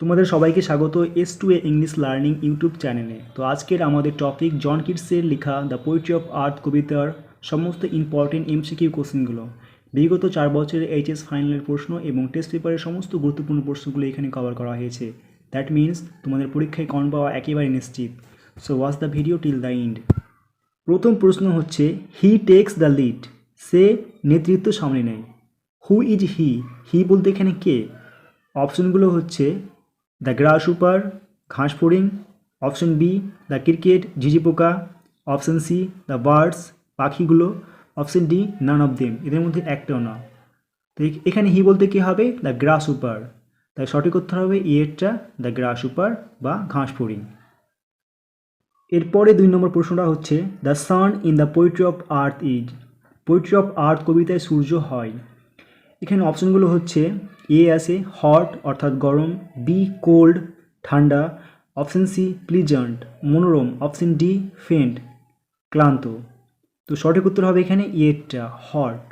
তোমাদের সবাইকে স্বাগত S2A ইংলিশ লার্নিং ইউটিউব চ্যানেলে। তো আজকের আমাদের টপিক জন কিটসের লেখা দ্য পোয়েট্রি অফ আর্থ কবিতার সমস্ত ইম্পর্টেন্ট এমসিকিউ কোশ্চেনগুলো। বিগত 4 বছরের এইচএস ফাইনালের প্রশ্ন এবং টেস্ট পেপারের সমস্ত গুরুত্বপূর্ণ প্রশ্নগুলো এখানে কভার করা হয়েছে। দ্যাট মিনস তোমাদের পরীক্ষায় কমন পাওয়া একেবারে নিশ্চিত। So watch the video till the end. প্রথম প্রশ্ন হচ্ছে হি টেক্স দ্য লিড, সে নেতৃত্ব সামনে নেয়। হু ইজ হি, হি বলতে এখানে কে? অপশনগুলো হচ্ছে দ্য গ্রাসহুপার ঘাস ফড়িং, অপশন বি দ্য ক্রিকেট ঝিঝি পোকা, অপশন সি দ্য বার্ডস পাখিগুলো, option D none of them এদের মধ্যে একটাও না। তো এখানে হি বলতে কী হবে? দ্য গ্রাসহুপার। তাই সঠিক উত্তর হবে এরটা, দ্য গ্রাসহুপার বা ঘাস ফড়িং। এরপরে 2 নম্বর প্রশ্নটা হচ্ছে the sun in the poetry of earth is, poetry of earth কবিতায় সূর্য হয়। এখানে অপশনগুলো হচ্ছে এ আছে হট অর্থাৎ গরম, বি কোল্ড ঠান্ডা, অপশন সি প্লিজেন্ট মনোরম, অপশন ডি ফেন্ট ক্লান্ত। তো সঠিক উত্তর হবে এখানে এটা হট।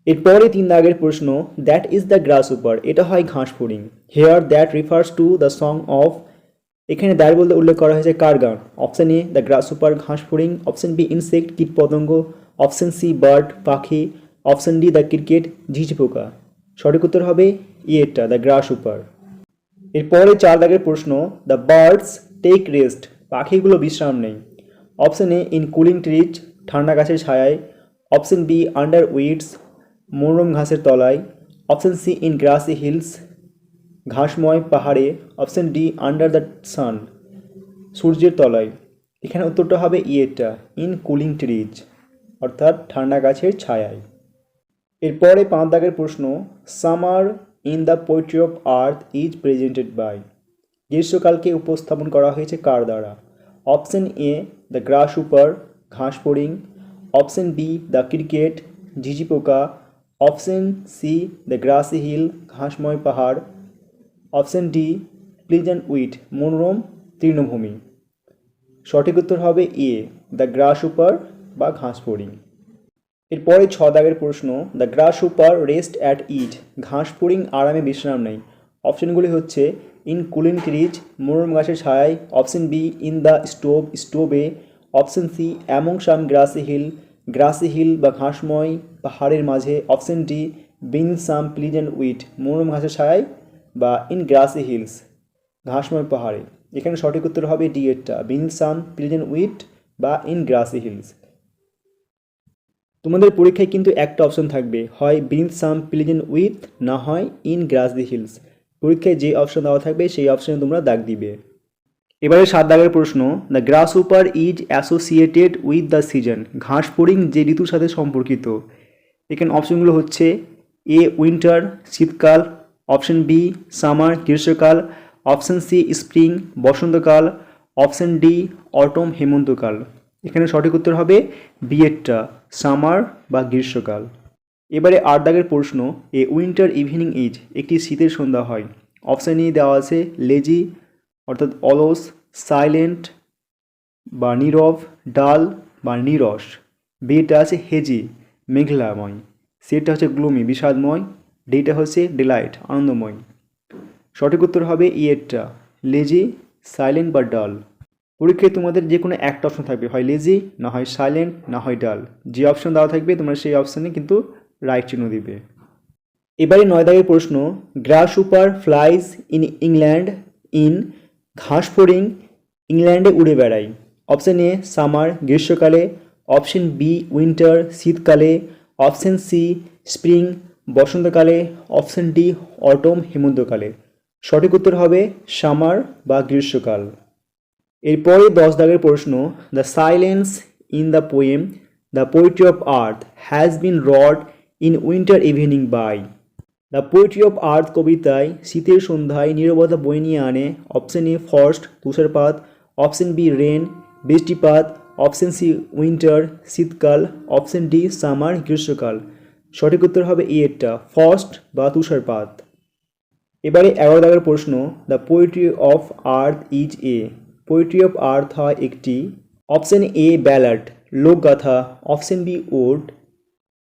এরপরে 3 দাগের প্রশ্ন দ্যাট ইজ দ্য গ্রাসহুপার, এটা হয় ঘাস ফড়িং। Here that refers to the song of, এখানে দ্যাট বলতে উল্লেখ করা হয়েছে কার গান? অপশন এ দ্য গ্রাসহুপার ঘাস ফড়িং, অপশন বি ইনসেক্ট কীট পতঙ্গ, অপশন সি বার্ড পাখি, অপশন ডি দ্য ক্রিকেট ঝিঝি পোকা। সঠিক উত্তর হবে এটা দ্য গ্রাসহুপার। এরপরে 4 দাগের প্রশ্ন দ্য বার্ডস টেক রেস্ট, পাখিগুলো বিশ্রাম নেয়। Option A in cooling trees ঠান্ডা গাছের ছায়ায়, অপশন বি আন্ডার উইডস মনোরম ঘাসের তলায়, option C in grassy hills ঘাসময় পাহাড়ে, option D under the sun সূর্যের তলায়। এখানে উত্তরটা হবে এটা ইন কুলিং ট্রিজ অর্থাৎ ঠান্ডা গাছের ছায়ায়। এরপরে 5 দাগের প্রশ্ন summer in the poetry of earth is presented by, গ্রীষ্মকালকে উপস্থাপন করা হয়েছে কার দ্বারা? অপশন এ দ্য গ্রাসহুপার ঘাস ফড়িং, অপশন বি দ্য ক্রিকেট ঝিঝি পোকা, option C the grassy hill ঘাসময় পাহাড়, অপশন ডি প্লিজেন্ট উইট মনোরম তৃণভূমি। সঠিক উত্তর হবে এ দ্য গ্রাসহুপার বা ঘাস ফড়িং। এরপরে 6 দাগের প্রশ্ন দ্য গ্রাসহুপার রেস্ট অ্যাট ইট, ঘাস ফড়িং আরামে বিশ্রাম নেয়। অপশনগুলি হচ্ছে ইন কুলিং ট্রিজ মনোরম গাছের ছায়ায়, option B in the stove, option C among some grassy hill বা ঘাসময় পাহাড়ের মাঝে, option D beneath some pleasant weed মনোরম ঘাসের ছায়ায় বা ইন গ্রাসি হিলস ঘাসময় পাহাড়ে। এখানে সঠিক উত্তর হবে ডি এরটা বিন সাম প্লিজেন্ট উইট বা ইন গ্রাসি হিলস। তোমাদের পরীক্ষায় কিন্তু একটা অপশন থাকবে, হয় বিন সাম প্লিজেন্ট উইথ, না হয় ইন গ্রাসি হিলস। পরীক্ষায় যে অপশন দেওয়া থাকবে সেই অপশনে তোমরা দাগ দিবে। এবারে 7 দাগের প্রশ্ন the গ্রাসহুপার is associated with the season, ঘাস ফড়িং যে ঋতুর সাথে সম্পর্কিত। এখানে অপশনগুলো হচ্ছে এ উইন্টার শীতকাল, অপশন বি সামার গ্রীষ্মকাল, অপশন সি স্প্রিং বসন্তকাল, অপশন ডি অটম হেমন্তকাল। এখানে সঠিক উত্তর হবে বি এরটা সামার বা গ্রীষ্মকাল। এবারে 8 দাগের প্রশ্ন এ উইন্টার ইভিনিং ইজ, একটি শীতের সন্ধ্যা হয়। অপশন ই দেওয়া আছে লেজি অর্থাৎ অলস, সাইলেন্ট বা নীরব, ডাল বা নীরস, বিটা আছে হেজি মেঘলাময়, সিটা হচ্ছে গ্লুমি বিষাদময়, ডিটা হচ্ছে ডিলাইট আনন্দময়। সঠিক উত্তর হবে ইয়েরটা লেজি সাইলেন্ট বা ডাল। পরীক্ষায় তোমাদের যে কোনো একটা অপশন থাকবে, হয় লেজি না হয় সাইলেন্ট না হয় ডাল। যে অপশন দেওয়া থাকবে তোমরা সেই অপশানে কিন্তু রাইট চিহ্ন দিবে। এবারে 9 দাগের প্রশ্ন গ্রাসহুপার ফ্লাইজ ইন ইংল্যান্ড ইন, ঘাস ফড়িং ইংল্যান্ডে উড়ে বেড়ায়। অপশন এ সামার গ্রীষ্মকালে, অপশন বি উইন্টার শীতকালে, অপশন সি স্প্রিং বসন্তকালে, অপশন ডি অটম হেমন্তকালে। সঠিক উত্তর হবে সামার বা গ্রীষ্মকাল। এরপরে 10 দাগের প্রশ্ন the silence in the poem the poetry of earth has been rod in winter evening by, the poetry of earth কবিতায় শীতের সন্ধ্যায় নীরবতা বয়ে নিয়ে আনে। অপশন এ ফ্রস্ট তুষারপাত, অপশন বি রেন বৃষ্টিপাত, অপশন সি উইন্টার শীতকাল, অপশন ডি সামার গ্রীষ্মকাল। সঠিক উত্তর হবে এরটা ফ্রস্ট বা তুষারপাত। এবারে 11 দাগের প্রশ্ন the poetry of earth is a, poetry of earth হয় একটি। অপশন এ ব্যালাড লোকগাথা, অপশন বি ওড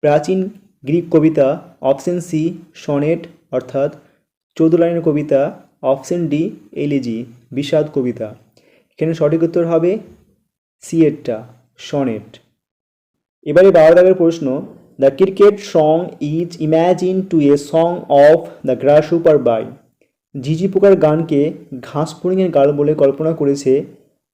প্রাচীন গ্রিক কবিতা, অপশন সি সনেট অর্থাৎ 14 লাইনের কবিতা, অপশন ডি এলিজি বিষাদ কবিতা। এখানে সঠিক উত্তর হবে সি এরটা সনেট। এবারে 12 দাগের প্রশ্ন, the cricket song is imagine to a song of the grasshopper by. ঝিঝি পোকার গানকে ঘাসফড়িংয়ের গান বলে কল্পনা করেছে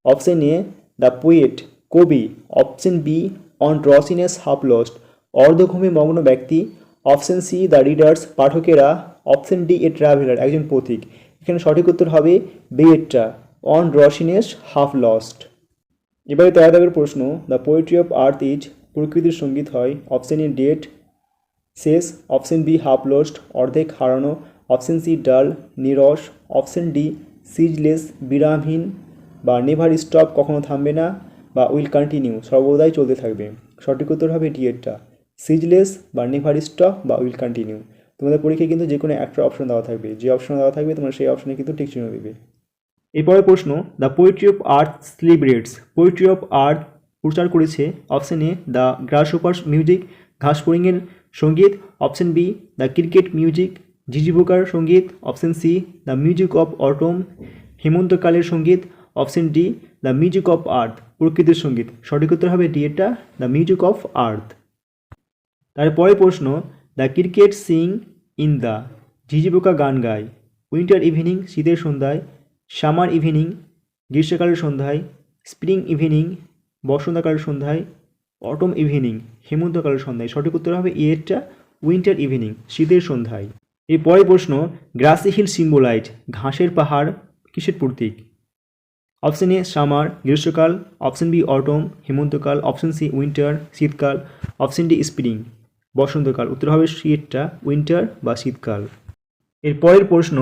অপশন এ দ্য পোয়েট কবি, option B one drowsiness half lost অর্ধঘুমে মগ্ন ব্যক্তি, অপশন সি দ্য রিডার্স পাঠকেরা, অপশন ডি এ ট্রাভেলার একজন পথিক। এখানে সঠিক উত্তর হবে বি এরটা অন ড্রসিনেস হাফ লস্ট। এবারে 13 দাগের প্রশ্ন, the poetry of earth is প্রকৃতির সঙ্গীত হয় অপশন এ ডেট শেষ, অপশন বি হাফ লস্ট অর্ধেক হারানো, অপশন সি ডাল নিরস, অপশন ডি সিজলেস বিরামহীন বা নেভার স্টপ কখনো থামবে না, বা উইল কন্টিনিউ সর্বদাই চলতে থাকবে। সঠিক উত্তর হবে ডি এরটা সিজলেস বা নেভার স্টপ বা উইল কন্টিনিউ। তোমাদের পরীক্ষায় কিন্তু যে কোনো একটা অপশন দেওয়া থাকবে, যে অপশন দেওয়া থাকবে তোমরা সেই অপশনে কিন্তু ঠিক চিহ্ন দেবে। এরপরে প্রশ্ন, the poetry of earth celebrates poetry of earth প্রচার করেছে option A the grasshopper's music ঘাসফড়িংয়ের সঙ্গীত, option B the cricket music ঝিঝি পোকার সঙ্গীত, option C the music of autumn হেমন্তকালের সঙ্গীত, option D the music of earth প্রকৃতির সঙ্গীত। সঠিক উত্তর হবে ডি এটা দ্য মিউজিক অফ আর্থ। তারপরে প্রশ্ন, the cricket Singh in the ঝিঝি পোকা গান গায় উইন্টার ইভিনিং শীতের সন্ধ্যায়, সামার ইভিনিং গ্রীষ্মকালের সন্ধ্যায়, স্প্রিং ইভিনিং বসন্তকালের সন্ধ্যায়, অটম ইভিনিং হেমন্তকালের সন্ধ্যায়। সঠিক উত্তর হবে এরটা উইন্টার ইভিনিং শীতের সন্ধ্যায়। এরপরে প্রশ্ন, গ্রাসি হিল সিম্বোলাইজ ঘাসের পাহাড় কিসের প্রতীক? অপশন এ সামার গ্রীষ্মকাল, অপশন বি অটম হেমন্তকাল, অপশন সি উইন্টার শীতকাল, অপশন ডি স্প্রিং বসন্তকাল। উত্তর হবে সি এরটা উইন্টার বা শীতকাল। এরপরের প্রশ্ন,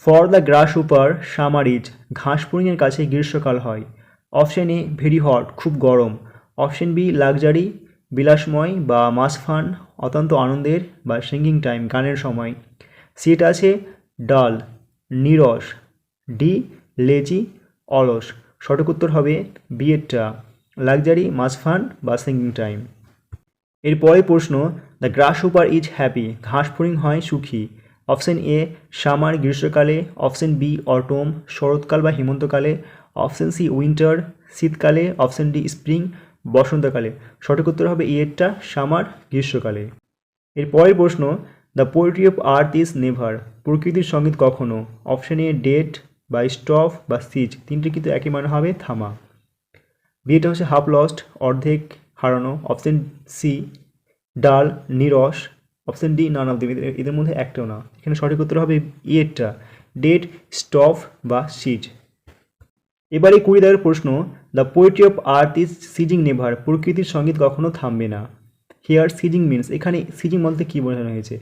for the grasshopper summer is ঘাসফড়িংয়ের কাছে গ্রীষ্মকাল হয়। অপশন এ ভেরি হট খুব গরম, অপশন বি লাক্সারি বিলাসময় বা মাস ফান অত্যন্ত আনন্দের বা সিঙ্গিং টাইম গানের সময়, সিট আছে ডাল নিরস, ডি লেজি অলস। সঠিক উত্তর হবে বি এরটা লাক্সারি মাস ফান বা সিঙ্গিং টাইম। এরপরে প্রশ্ন, দ্য গ্রাসহুপার ইজ হ্যাপি ঘাসফড়িং হয় সুখী। অপশন এ সামার গ্রীষ্মকালে, অপশন বি অটম শরৎকাল বা হেমন্তকালে, অপশন সি উইন্টার শীতকালে, অপশন ডি স্প্রিং বসন্তকালে। সঠিক উত্তর হবে এরটা সামার গ্রীষ্মকালে। এরপরের প্রশ্ন, the poetry of earth is never প্রকৃতির সঙ্গীত কখনো। অপশন এ ডেট বা স্টপ বা সিজ তিনটি কিন্তু একই মানে হবে থামা। বিটা হচ্ছে হাফ লস্ট অর্ধেক হারানো, অপশন সি ডাল নিরস, option D none of them এদের মধ্যে একটাও না। এখানে সঠিক উত্তর হবে ইয়েরটা ডেট স্টপ বা সিজ। এবারে 20 দাগের প্রশ্ন, the poetry of earth is seizing never প্রকৃতির সঙ্গীত কখনো থামবে না। হিয়ার সিজিং মিনস এখানে সিজিং বলতে কী বোঝানো হয়েছে?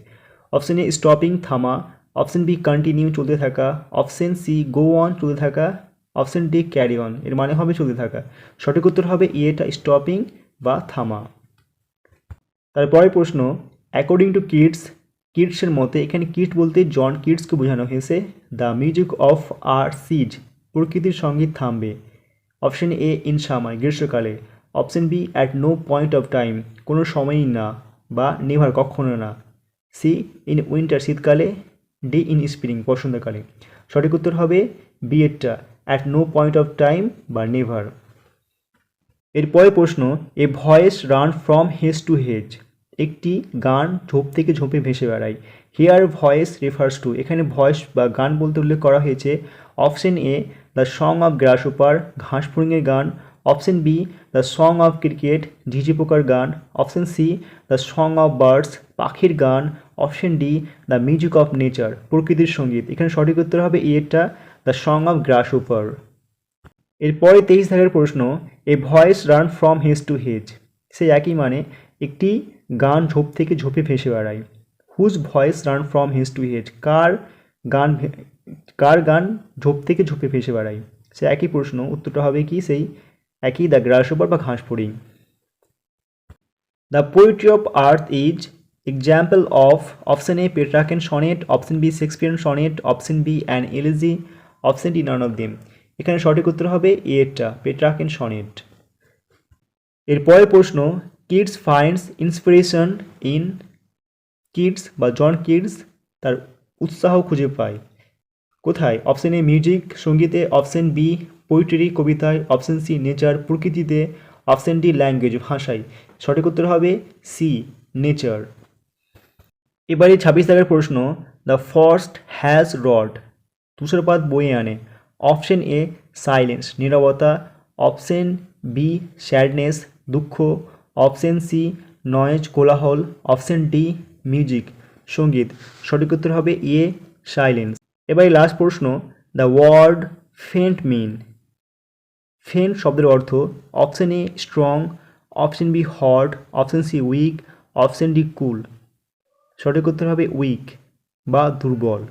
অপশন এ স্টপিং থামা, অপশন বি কন্টিনিউ চলতে থাকা, অপশন সি গো অন চলতে থাকা, অপশন ডি ক্যারি অন এর মানে হবে চলতে থাকা। সঠিক উত্তর হবে এটা স্টপিং বা থামা। তারপরে প্রশ্ন, অ্যাকর্ডিং টু কিডসের মতে এখানে কিডস বলতে জন কিডসকে বোঝানো হয়েছে দ্য মিউজিক অফ আর সিজ প্রকৃতির সঙ্গীত থামবে। অপশন এ ইন সামার গ্রীষ্মকালে, option B at no point of time কোনো সময়ই না বা নেভার কখনো না, সি ইন উইন্টার শীতকালে, ডি ইন স্প্রিং বসন্তকালে। সঠিক উত্তর হবে বি এরটা at no point of time বা নেভার। এরপরে প্রশ্ন, a voice ran from hedge to hedge একটি গান ঝোপ থেকে ঝোপে ভেসে বেড়ায়। হিয়ার ভয়েস রেফার্স টু এখানে ভয়েস বা গান বলতে উল্লেখ করা হয়েছে option A the song of grasshopper ঘাসফড়িংয়ের গান, option B the song of cricket ঝিঝি পোকার গান, option C the song of birds পাখির গান, option D the music of nature প্রকৃতির সঙ্গীত। এখানে সঠিক উত্তর হবে এটা দ্য সং অফ গ্রাসহুপার। এরপরে 23 দাগের প্রশ্ন, a voice ran from hedge to hedge সেই একই মানে একটি গান ঝোপ থেকে ঝোপে ভেসে বেড়ায়। Whose voice ran from hedge to hedge কার গান ঝোপ থেকে ঝোপে ভেসে বেড়ায় সে একই প্রশ্ন, উত্তরটা হবে কি সেই একই দ্য গ্রাসহোপার বা ঘাসফড়িং। The poetry of earth is example of option A Petrarchan sonnet, option B Shakespeare sonnet, option B an elegy, option D none of them. এখানে সঠিক উত্তর হবে এটা পেট্রাকেন সনেট। এরপরের প্রশ্ন, Keats finds inspiration in Keats বা John Keats তার উৎসাহ খুঁজে পায় কোথায়? অপশন এ মিউজিক সঙ্গীতে, অপশন বি পোয়েট্রি কবিতায়, অপশন সি নেচার প্রকৃতিতে, অপশন ডি ল্যাঙ্গুয়েজ ভাষায়। সঠিক উত্তর হবে সি নেচার। এবারে 26 দাগের প্রশ্ন, দ্য ফরেস্ট হ্যাজ রড, তুষারপাত বয়ে আনে। অপশন এ সাইলেন্স নীরবতা, অপশন বি স্যাডনেস দুঃখ, অপশন সি নয়েজ কোলাহল, অপশন ডি মিউজিক সঙ্গীত। সঠিক উত্তর হবে এ সাইলেন্স। এবারে লাস্ট প্রশ্ন, the word faint mean, faint শব্দের অর্থ। Option A strong, option B hot, option C weak, option D cool. সঠিক উত্তর হবে উইক বা দুর্বল।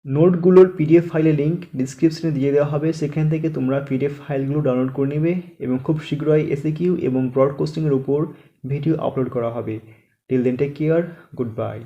নোটগুলোর পিডিএফ ফাইলের লিঙ্ক ডিসক্রিপশনে দিয়ে দেওয়া হবে, সেখান থেকে তোমরা পিডিএফ ফাইলগুলো ডাউনলোড করে নেবে এবং খুব শীঘ্রই এসএকিউ এবং ব্রড কোশ্চেনের উপর ভিডিও আপলোড করা হবে। Till then take care, good bye.